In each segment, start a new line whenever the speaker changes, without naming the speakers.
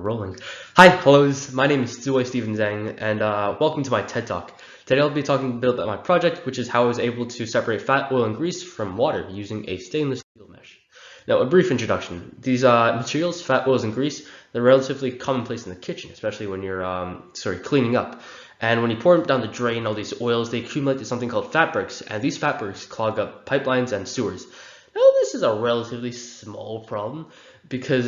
rolling. Hi, hellos. My name is Zhi-Wei Zeng, and welcome to my TED Talk. Today I'll be talking a bit about my project, which is how I was able to separate fat, oil, and grease from water using a stainless steel mesh. Now, a brief introduction. These materials, fat, oils, and grease, they're relatively commonplace in the kitchen, especially when you're cleaning up. And when you pour them down the drain, all these oils, they accumulate to something called fatbergs, and these fatbergs clog up pipelines and sewers. Now, this is a relatively small problem because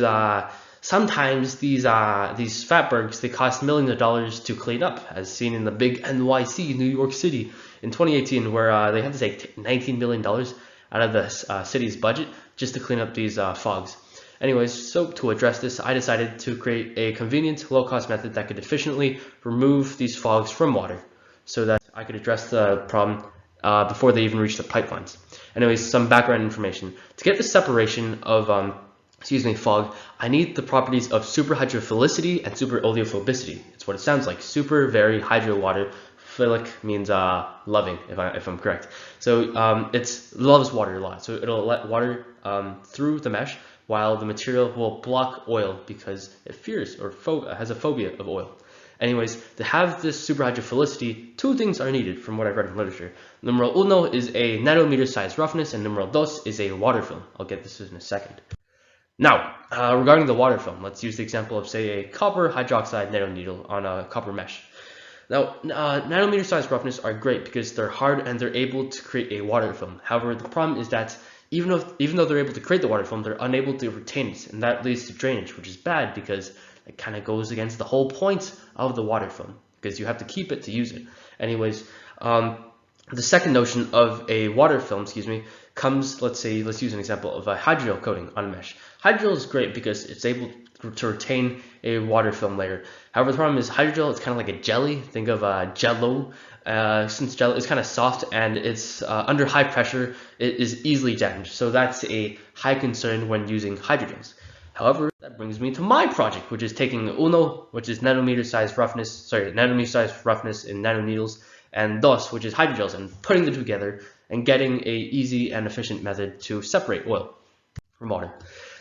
sometimes these fatbergs, they cost millions of dollars to clean up, as seen in the big NYC, New York City, in 2018, where they had to take $19 million out of the city's budget just to clean up these fogs. Anyways, so to address this, I decided to create a convenient, low-cost method that could efficiently remove these fogs from water so that I could address the problem before they even reach the pipelines. Anyways, some background information. To get the separation of fog, I need the properties of superhydrophilicity and superoleophobicity. It's what it sounds like. Super, very, hydro, water. Philic means loving, if I'm correct. So it loves water a lot. So it'll let water through the mesh, while the material will block oil because it fears or has a phobia of oil. Anyways, to have this superhydrophilicity, two things are needed from what I've read in literature. Numero uno is a nanometer size roughness, and numero dos is a water film. I'll get this in a second. Now, regarding the water film, let's use the example of, say, a copper hydroxide nanoneedle on a copper mesh. Now, nanometer size roughness are great because they're hard and they're able to create a water film. However, the problem is that even though they're able to create the water film, they're unable to retain it, and that leads to drainage, which is bad because it kind of goes against the whole point of the water film, because you have to keep it to use it. Anyways, the second notion of a water film, comes, let's use an example of a hydrogel coating on a mesh. Hydrogel is great because it's able to retain a water film layer. However, the problem is hydrogel is kind of like a jelly. Think of Jell-O. Since Jell-O is kind of soft and it's under high pressure, it is easily damaged. So that's a high concern when using hydrogels. However, that brings me to my project, which is taking UNO, which is nanometer size roughness in nanoneedles, and DOS, which is hydrogels, and putting them together and getting a easy and efficient method to separate oil from water.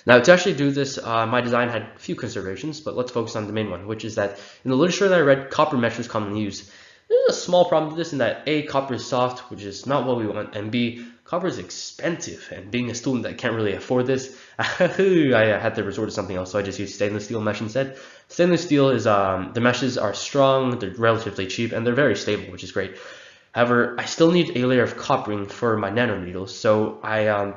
Now, to actually do this, my design had a few considerations, but let's focus on the main one, which is that in the literature that I read, copper mesh was commonly used. There's a small problem with this in that A, copper is soft, which is not what we want, and B, copper is expensive, and being a student that can't really afford this, I had to resort to something else, so I just used stainless steel mesh instead. Stainless steel is, the meshes are strong, they're relatively cheap, and they're very stable, which is great. However, I still need a layer of coppering for my nanoneedles, so I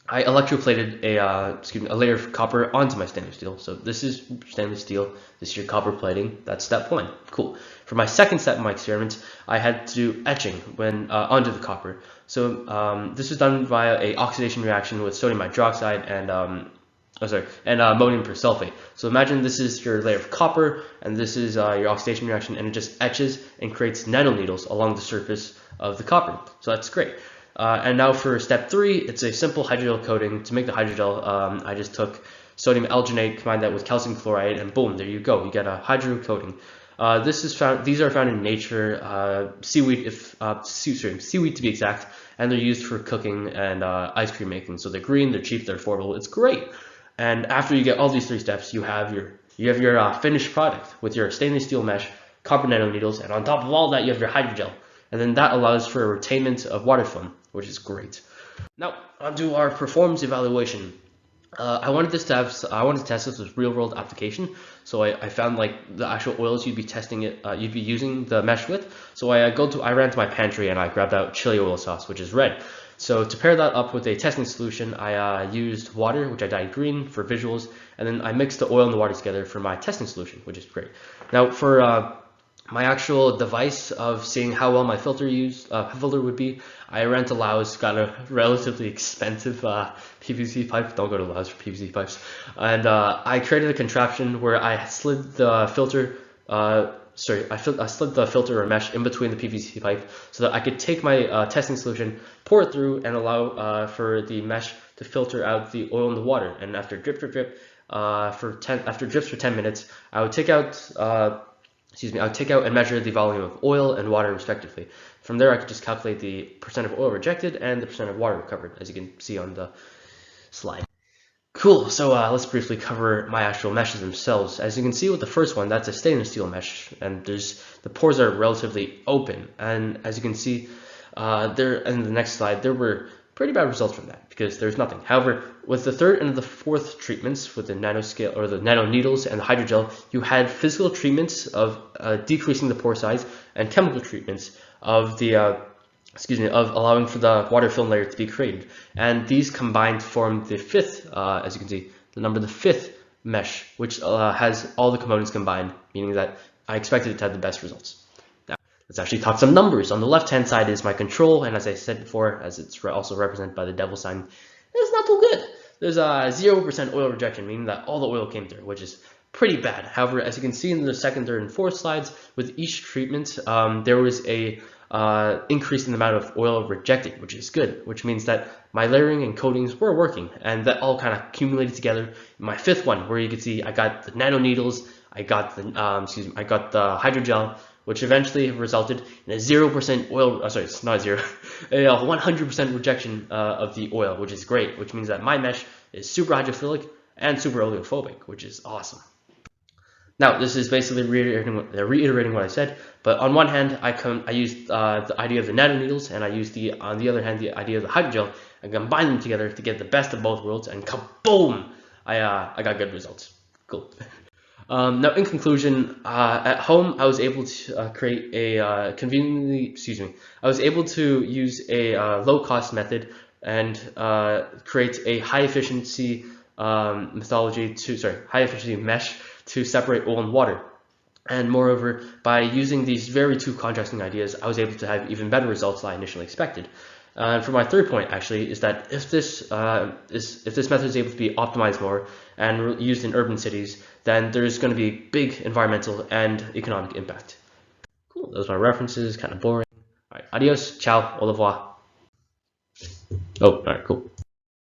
electroplated a layer of copper onto my stainless steel. So this is stainless steel, this is your copper plating, that's step one, cool. For my second step in my experiment, I had to do etching onto the copper. So this was done via a oxidation reaction with sodium hydroxide and ammonium persulfate. So imagine this is your layer of copper, and this is your oxidation reaction, and it just etches and creates nanoneedles along the surface of the copper. So that's great. And now for step 3, it's a simple hydrogel coating. To make the hydrogel, I just took sodium alginate, combined that with calcium chloride, and boom, there you go. You get a hydrogel coating. These are found in nature, seaweed to be exact, and they're used for cooking and ice cream making. So they're green, they're cheap, they're affordable. It's great. And after you get all these 3 steps, you have your finished product with your stainless steel mesh, copper nanoneedles, and on top of all that, you have your hydrogel. And then that allows for a retainment of water film, which is great. Now, onto our performance evaluation. I wanted to test this with real-world application. So I found like the actual oils you'd be using the mesh with. So I ran to my pantry and I grabbed out chili oil sauce, which is red. So to pair that up with a testing solution, I used water, which I dyed green for visuals, and then I mixed the oil and the water together for my testing solution, which is great. Now for my actual device of seeing how well my filter would be, I ran to Laos, got a relatively expensive PVC pipe. Don't go to Laos for PVC pipes. And I created a contraption where I slid the filter, I slid the filter or mesh in between the PVC pipe so that I could take my testing solution, pour it through, and allow for the mesh to filter out the oil and the water. And after drip, after drips for 10 minutes, I would take out and measure the volume of oil and water respectively. From there, I could just calculate the percent of oil rejected and the percent of water recovered, as you can see on the slide. Cool, so let's briefly cover my actual meshes themselves. As you can see with the first one, that's a stainless steel mesh, and the pores are relatively open. And as you can see there in the next slide, there were pretty bad results from that because there's nothing. However, with the third and the fourth treatments with the nanoscale or the nano needles and the hydrogel, you had physical treatments of decreasing the pore size and chemical treatments of the of allowing for the water film layer to be created. And these combined form the fifth, as you can see, the fifth mesh, which has all the components combined, meaning that I expected it to have the best results. Now, let's actually talk some numbers. On the left-hand side is my control, and as I said before, as it's also represented by the devil sign, it's not too good. There's a 0% oil rejection, meaning that all the oil came through, which is pretty bad. However, as you can see in the second, third, and fourth slides, with each treatment, there was a increase in the amount of oil rejected, which is good, which means that my layering and coatings were working, and that all kind of accumulated together. In my fifth one, where you can see I got the nano needles, I got the I got the hydrogel, which eventually resulted in a 0% oil, sorry, it's not 0, a 100% rejection of the oil, which is great, which means that my mesh is super hydrophilic and super oleophobic, which is awesome. Now, this is basically reiterating what I said, but on one hand, I used the idea of the nano needles, and I used on the other hand, the idea of the hydrogel, and combined them together to get the best of both worlds, and kaboom! I got good results. Cool. Now, in conclusion, at home, I was able to create a I was able to use a low-cost method and create a high-efficiency high-efficiency mesh to separate oil and water. And moreover, by using these very two contrasting ideas, I was able to have even better results than I initially expected. And for my third point, actually, is that if this method is able to be optimized more and used in urban cities, then there's going to be big environmental and economic impact. Cool. Those are my references. Kind of boring. All right. Adios. Ciao. Au revoir. Oh, all right. Cool.